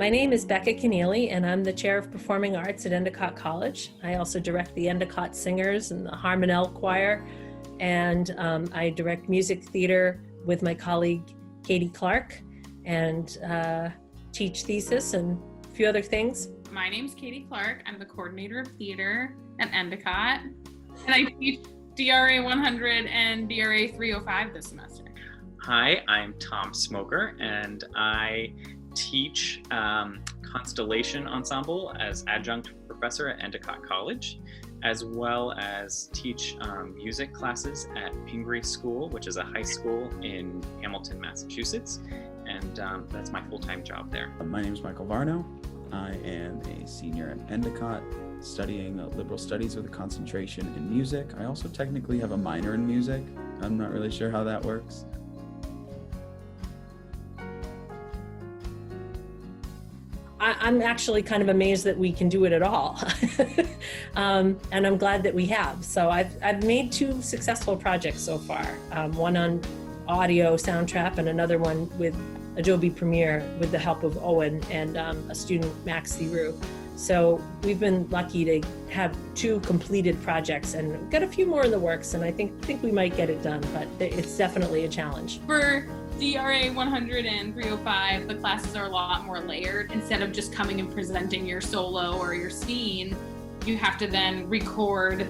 My name is Becca Kenneally, and I'm the Chair of Performing Arts at Endicott College. I also direct the Endicott Singers and the Harmonelle Choir, and I direct music theater with my colleague Katie Clarke, and teach thesis and a few other things. My name's Katie Clarke. I'm the coordinator of theater at Endicott, and I teach DRA 100 and DRA 305 this semester. Hi, I'm Tom Smoker, and I teach Constellation Ensemble as adjunct professor at Endicott College, as well as teach music classes at Pingree School, which is a high school in Hamilton, Massachusetts, and that's my full-time job there. My name is Michael Varno. I am a senior at Endicott, studying liberal studies with a concentration in music. I also technically have a minor in music. I'm not really sure how that works. I'm actually kind of amazed that we can do it at all. And I'm glad that we have. So I've made 2 successful projects so far. One on audio soundtrap and another one with Adobe Premiere with the help of Owen and a student, Max Theroux. So we've been lucky to have 2 completed projects, and we've got a few more in the works, and I think we might get it done, but it's definitely a challenge. For DRA 100 and 305, the classes are a lot more layered. Instead of just coming and presenting your solo or your scene, you have to then record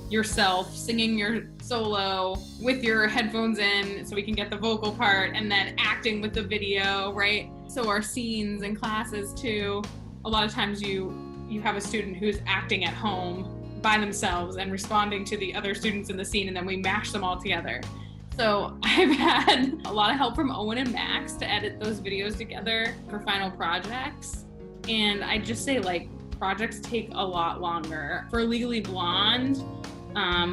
yourself singing your solo with your headphones in so we can get the vocal part, and then acting with the video, right? So our scenes and classes too, a lot of times you have a student who's acting at home by themselves and responding to the other students in the scene, and then we mash them all together. So I've had a lot of help from Owen and Max to edit those videos together for final projects. And I just say, like, projects take a lot longer. For Legally Blonde,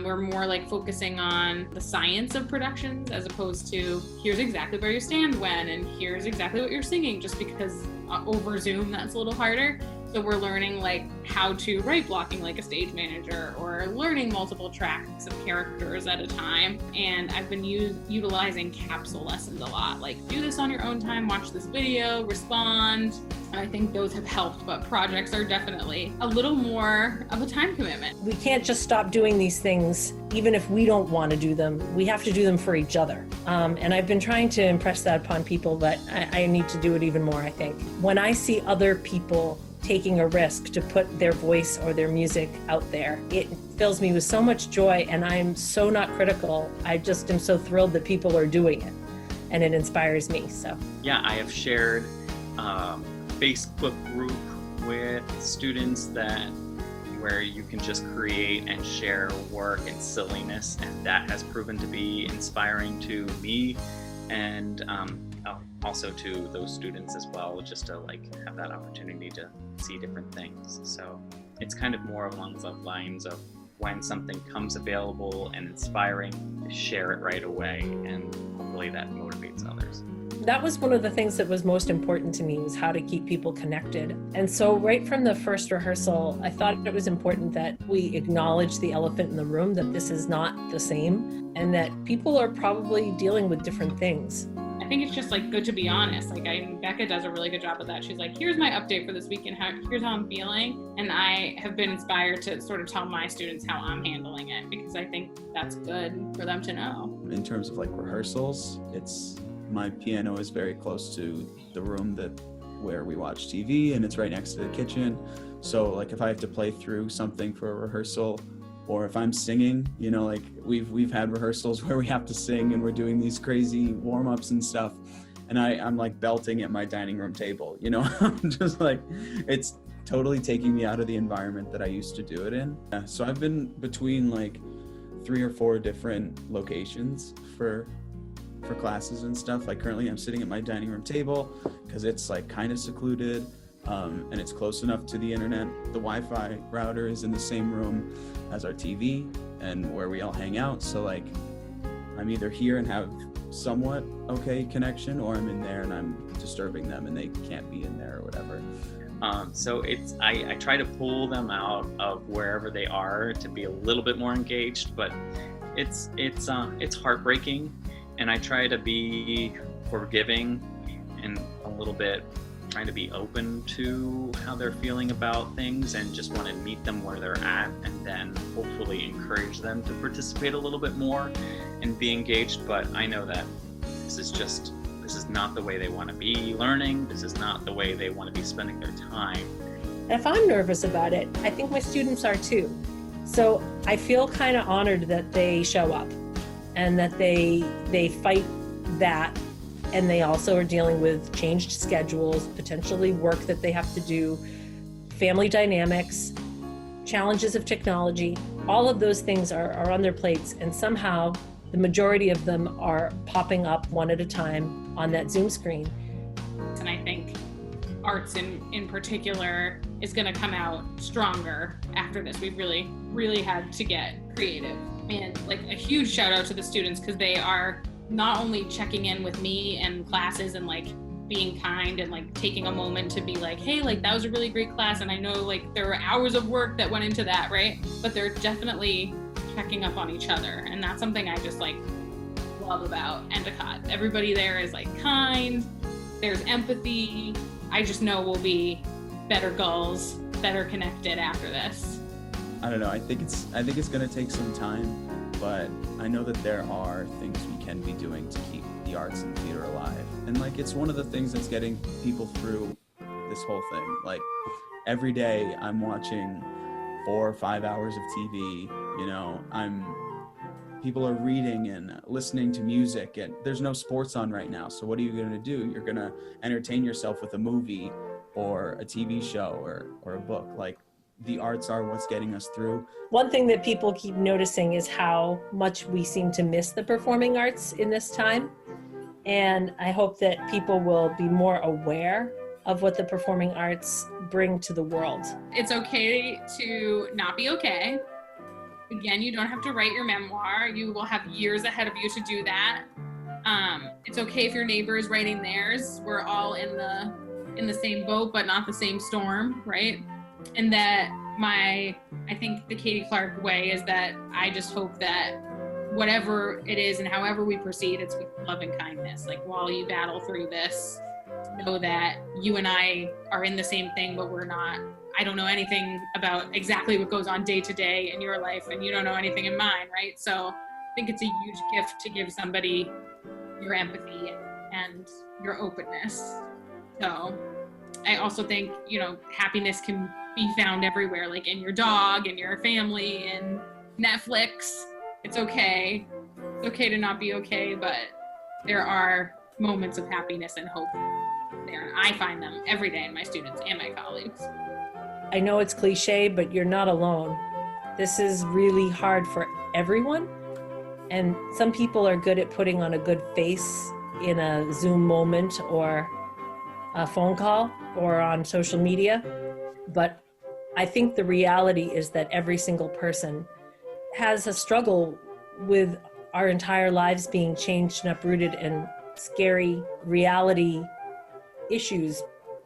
we're more like focusing on the science of productions as opposed to here's exactly where you stand when, and here's exactly what you're singing, just because over Zoom that's a little harder. So we're learning like how to write blocking like a stage manager, or learning multiple tracks of characters at a time. And I've been utilizing capsule lessons a lot, like do this on your own time, watch this video, respond. I think those have helped, but projects are definitely a little more of a time commitment. We can't just stop doing these things, even if we don't want to do them. We have to do them for each other. And I've been trying to impress that upon people, but I need to do it even more, I think. When I see other people taking a risk to put their voice or their music out there, it fills me with so much joy, and I'm so not critical. I just am so thrilled that people are doing it, and it inspires me. So Yeah, I have shared Facebook group with students where you can just create and share work and silliness, and that has proven to be inspiring to me, and also to those students as well, just to like have that opportunity to see different things. So it's kind of more along the lines of when something comes available and inspiring, share it right away, and hopefully that motivates others. that was one of the things that was most important to me, was how to keep people connected. And so right from the first rehearsal, I thought it was important that we acknowledge the elephant in the room, that this is not the same, and that people are probably dealing with different things. I think it's just like good to be honest. Like Becca does a really good job of that. She's like, here's my update for this week, and here's how I'm feeling. And I have been inspired to sort of tell my students how I'm handling it, because I think that's good for them to know. In terms of like rehearsals, my piano is very close to the room where we watch TV, and it's right next to the kitchen. So like if I have to play through something for a rehearsal, or if I'm singing, like we've had rehearsals where we have to sing and we're doing these crazy warm-ups and stuff, and I'm like belting at my dining room table, I'm just like, it's totally taking me out of the environment that I used to do it in. So I've been between like 3 or 4 different locations for classes and stuff. Like currently I'm sitting at my dining room table because it's like kind of secluded, and it's close enough to the internet. The Wi-Fi router is in the same room as our TV and where we all hang out. So like I'm either here and have somewhat okay connection, or I'm in there and I'm disturbing them and they can't be in there or whatever. So I try to pull them out of wherever they are to be a little bit more engaged, but it's heartbreaking, and I try to be forgiving and a little bit trying to be open to how they're feeling about things and just want to meet them where they're at, and then hopefully encourage them to participate a little bit more and be engaged. But I know that this is not the way they want to be learning. This is not the way they want to be spending their time. And if I'm nervous about it, I think my students are too. So I feel kind of honored that they show up and that they fight that. And they also are dealing with changed schedules, potentially work that they have to do, family dynamics, challenges of technology. All of those things are on their plates, and somehow the majority of them are popping up one at a time on that Zoom screen. And I think arts in particular is going to come out stronger after this. We've really had to get creative. And like a huge shout out to the students, because they are not only checking in with me and classes and like being kind and like taking a moment to be like, hey, like that was a really great class, and I know like there were hours of work that went into that, right? But they're definitely checking up on each other, and that's something I just like love about Endicott. Everybody there is like kind, there's empathy. I just know we'll be better gulls, better connected after this. I don't know. I think it's going to take some time, but I know that there are things we can be doing to keep the arts and theater alive. And like, it's one of the things that's getting people through this whole thing. Like every day I'm watching 4 or 5 hours of TV, you know, people are reading and listening to music, and there's no sports on right now. So what are you going to do? You're going to entertain yourself with a movie or a TV show or a book. Like, the arts are what's getting us through. One thing that people keep noticing is how much we seem to miss the performing arts in this time. And I hope that people will be more aware of what the performing arts bring to the world. It's okay to not be okay. Again, you don't have to write your memoir. You will have years ahead of you to do that. It's okay if your neighbor is writing theirs. We're all in the same boat, but not the same storm, right? And that I think the Katie Clarke way is that I just hope that whatever it is and however we proceed, it's with love and kindness. Like, while you battle through this, know that you and I are in the same thing, but we're not. I don't know anything about exactly what goes on day to day in your life, and you don't know anything in mine, right? So I think it's a huge gift to give somebody your empathy and your openness. So I also think, happiness can be found everywhere, like in your dog, in your family, in Netflix. It's okay. It's okay to not be okay, but there are moments of happiness and hope there. I find them every day in my students and my colleagues. I know it's cliche, but you're not alone. This is really hard for everyone. And some people are good at putting on a good face in a Zoom moment or a phone call or on social media. But I think the reality is that every single person has a struggle with our entire lives being changed and uprooted, and scary reality issues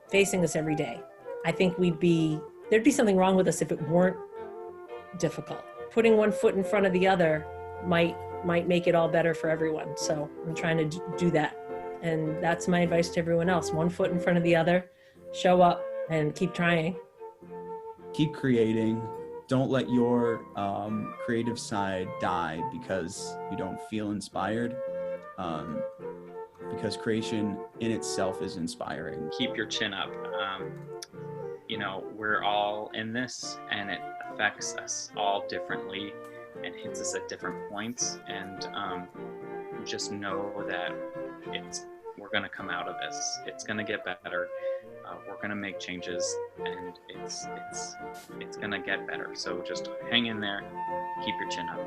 facing us every day. I think there'd be something wrong with us if it weren't difficult. Putting one foot in front of the other might make it all better for everyone. So I'm trying to do that. And that's my advice to everyone else. One foot in front of the other, show up and keep trying. Keep creating. Don't let your creative side die because you don't feel inspired. Because creation in itself is inspiring. Keep your chin up. We're all in this, and it affects us all differently and hits us at different points. And just know that we're going to come out of this. It's going to get better. We're going to make changes, and it's going to get better. So just hang in there, keep your chin up.